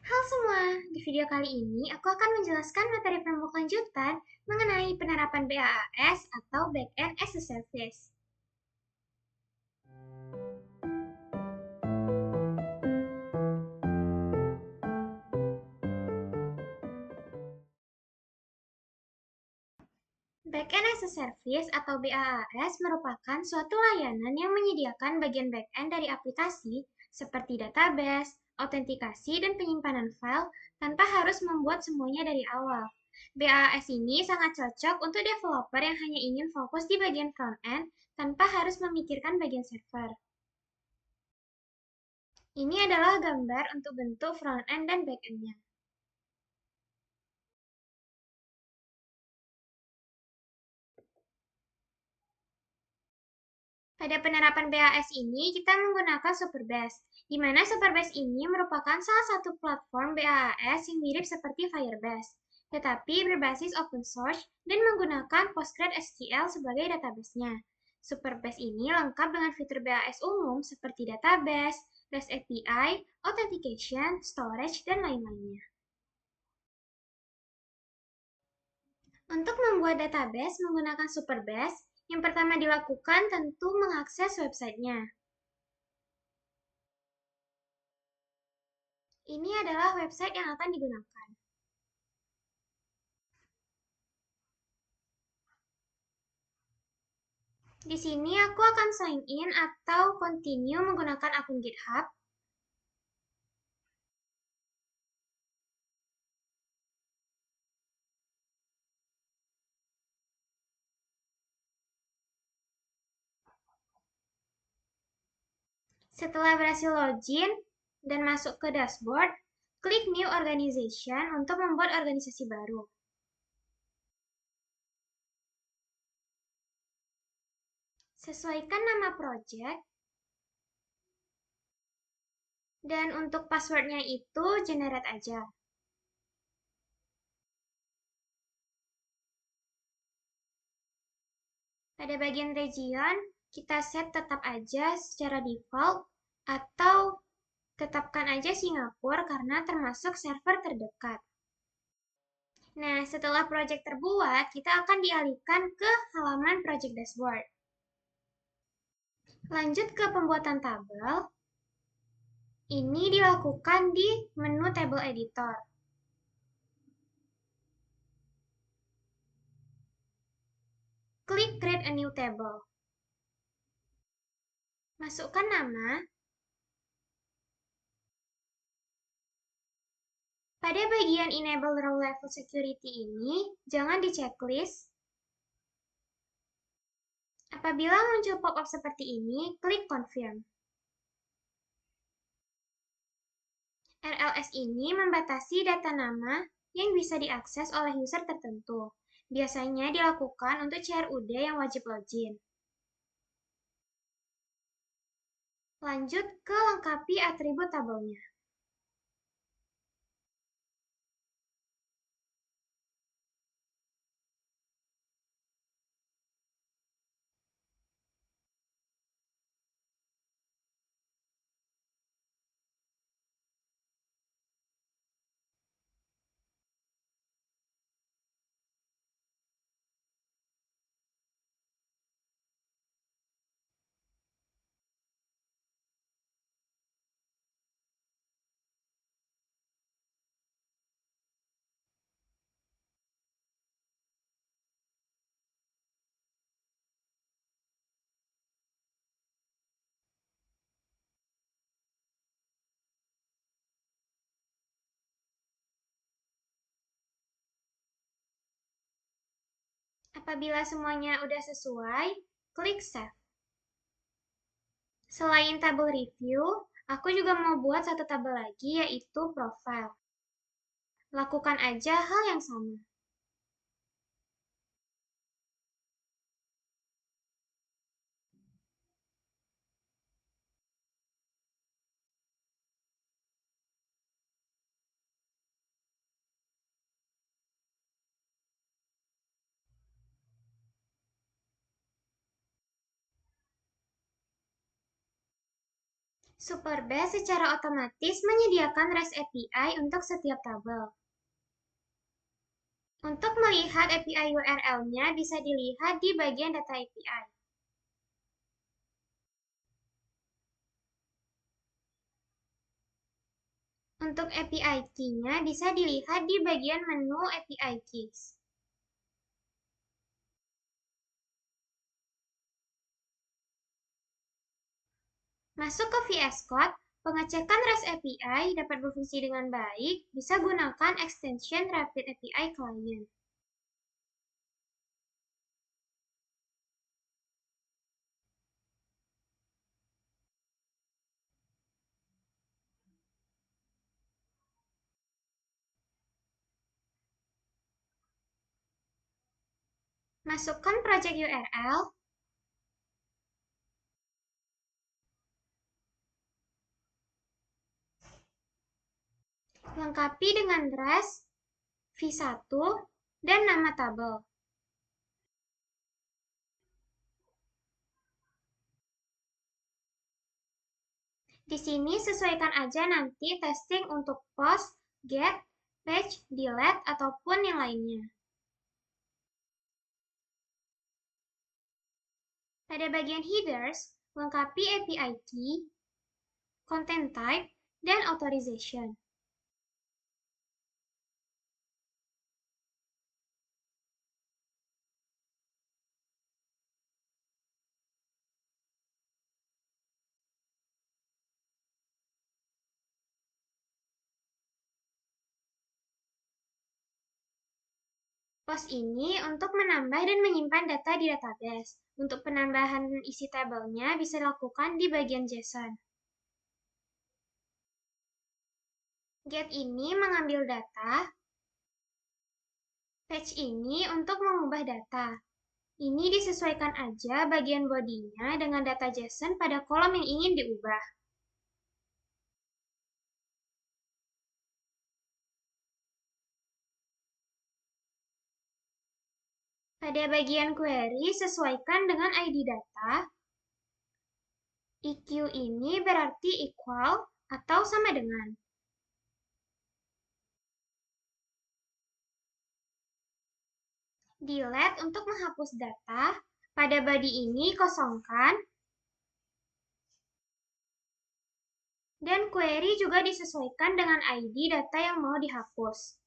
Halo semua, di video kali ini aku akan menjelaskan materi framework lanjutan mengenai penerapan BaaS atau Backend as a Service. Backend as a Service atau BaaS merupakan suatu layanan yang menyediakan bagian backend dari aplikasi seperti database, autentikasi, dan penyimpanan file tanpa harus membuat semuanya dari awal. BaaS ini sangat cocok untuk developer yang hanya ingin fokus di bagian front-end tanpa harus memikirkan bagian server. Ini adalah gambar untuk bentuk front-end dan back-end-nya. Pada penerapan BAS ini, kita menggunakan Superbase, di mana Superbase ini merupakan salah satu platform BaaS yang mirip seperti Firebase, tetapi berbasis open source dan menggunakan PostgreSQL sebagai database-nya. Superbase ini lengkap dengan fitur BaaS umum seperti database, REST API, authentication, storage, dan lain-lainnya. Untuk membuat database menggunakan Superbase, yang pertama dilakukan tentu mengakses websitenya. Ini adalah website yang akan digunakan. Di sini aku akan sign in atau continue menggunakan akun GitHub. Setelah berhasil login dan masuk ke dashboard, klik New Organization untuk membuat organisasi baru. Sesuaikan nama project, dan untuk passwordnya itu generate aja. Pada bagian region, kita set tetap aja secara default atau tetapkan aja Singapura karena termasuk server terdekat. Nah, setelah project terbuat, kita akan dialihkan ke halaman project dashboard. Lanjut ke pembuatan tabel. Ini dilakukan di menu table editor. Klik create a new table. Masukkan nama. Pada bagian enable row level security ini, jangan di checklist. Apabila muncul pop-up seperti ini, klik confirm. RLS ini membatasi data nama yang bisa diakses oleh user tertentu. Biasanya dilakukan untuk CRUD yang wajib login. Lanjut ke lengkapi atribut tabelnya. Apabila semuanya udah sesuai, klik Save. Selain tabel review, aku juga mau buat satu tabel lagi yaitu profile. Lakukan aja hal yang sama. Superbase secara otomatis menyediakan REST API untuk setiap tabel. Untuk melihat API URL-nya bisa dilihat di bagian data API. Untuk API key-nya bisa dilihat di bagian menu API Keys. Masuk ke VS Code, pengecekan REST API dapat berfungsi dengan baik, bisa gunakan extension Rapid API Client. Masukkan project URL, lengkapi dengan REST, v1, dan nama tabel. Di sini sesuaikan aja nanti testing untuk post, get, page, delete, ataupun yang lainnya. Pada bagian headers, lengkapi API key, content type, dan authorization. Post ini untuk menambah dan menyimpan data di database. Untuk penambahan isi tabelnya bisa dilakukan di bagian JSON. Get ini mengambil data. Page ini untuk mengubah data. Ini disesuaikan aja bagian bodinya dengan data JSON pada kolom yang ingin diubah. Pada bagian query, sesuaikan dengan ID data. EQ ini berarti equal atau sama dengan. Delete untuk menghapus data. Pada body ini kosongkan. Dan query juga disesuaikan dengan ID data yang mau dihapus.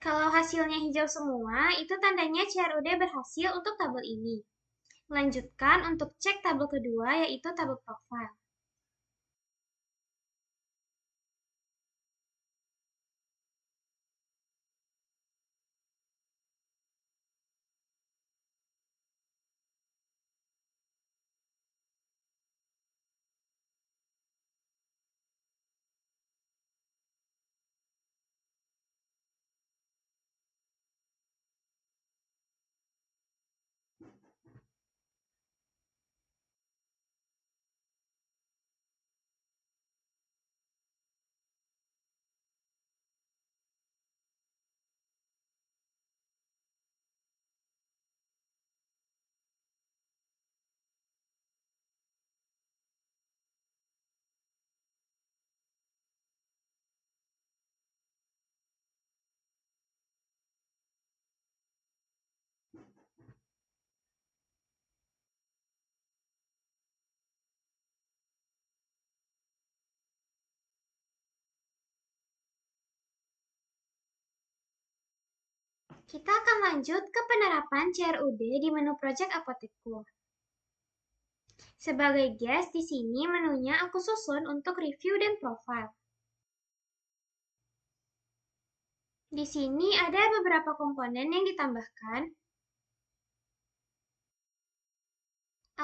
Kalau hasilnya hijau semua, itu tandanya CRUD berhasil untuk tabel ini. Lanjutkan untuk cek tabel kedua, yaitu tabel profile. Kita akan lanjut ke penerapan CRUD di menu Project Apotekku. Sebagai guest, di sini menunya aku susun untuk review dan profile. Di sini ada beberapa komponen yang ditambahkan.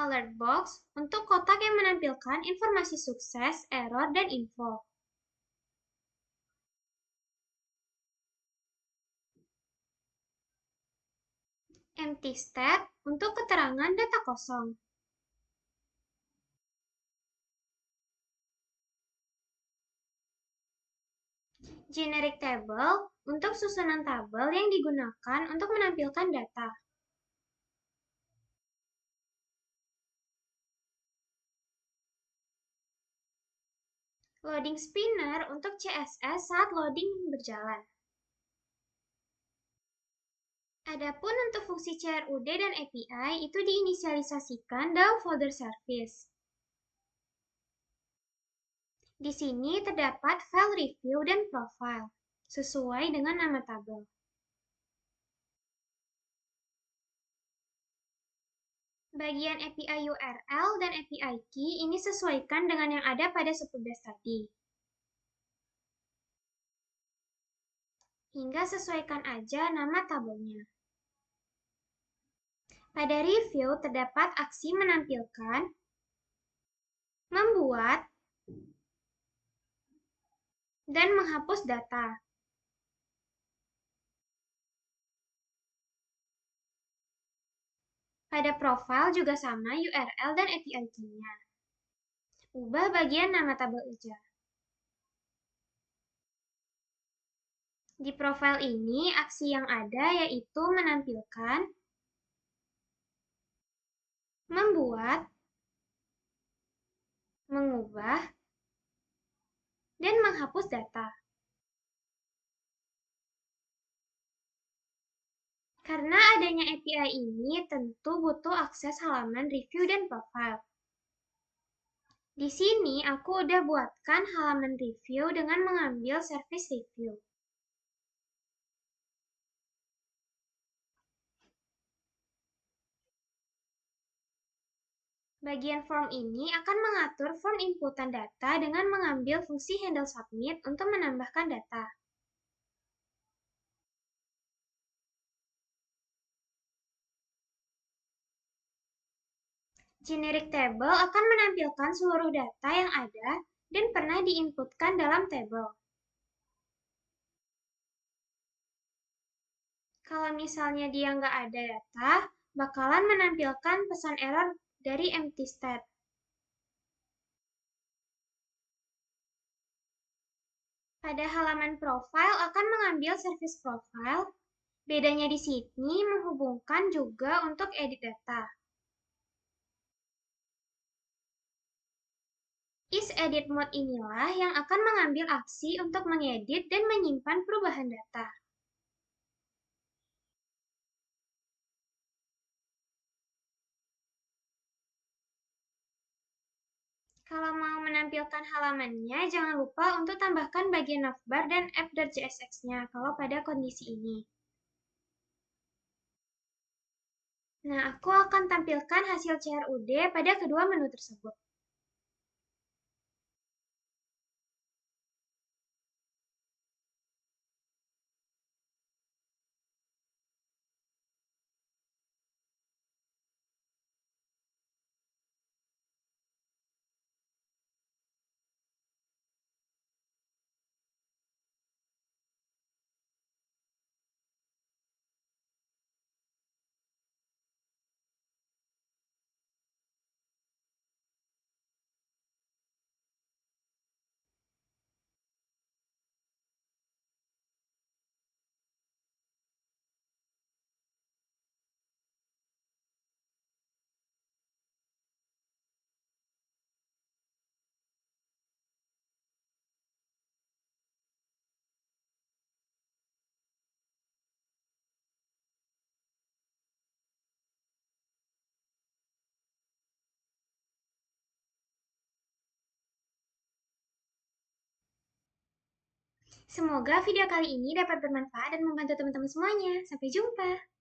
Alert box untuk kotak yang menampilkan informasi sukses, error, dan info. Empty state untuk keterangan data kosong. Generic table untuk susunan tabel yang digunakan untuk menampilkan data. Loading spinner untuk CSS saat loading berjalan. Adapun untuk fungsi CRUD dan API itu diinisialisasikan dalam folder service. Di sini terdapat file review dan profile, sesuai dengan nama tabel. Bagian API URL dan API key ini sesuaikan dengan yang ada pada Superbase tadi. Hingga sesuaikan aja nama tabelnya. Pada review terdapat aksi menampilkan, membuat, dan menghapus data. Pada profile juga sama URL dan API key-nya. Ubah bagian nama tabel aja. Di profile ini, aksi yang ada yaitu menampilkan, membuat, mengubah, dan menghapus data. Karena adanya API ini, tentu butuh akses halaman review dan profile. Di sini, aku udah buatkan halaman review dengan mengambil service review. Bagian form ini akan mengatur form inputan data dengan mengambil fungsi handle submit untuk menambahkan data. Generic table akan menampilkan seluruh data yang ada dan pernah diinputkan dalam tabel. Kalau misalnya dia nggak ada data, bakalan menampilkan pesan error dari empty state. Pada halaman profile akan mengambil service profile. Bedanya di sini menghubungkan juga untuk edit data. IsEdit mode inilah yang akan mengambil aksi untuk mengedit dan menyimpan perubahan data. Kalau mau menampilkan halamannya, jangan lupa untuk tambahkan bagian navbar dan app.jsx-nya kalau pada kondisi ini. Nah, aku akan tampilkan hasil CRUD pada kedua menu tersebut. Semoga video kali ini dapat bermanfaat dan membantu teman-teman semuanya. Sampai jumpa!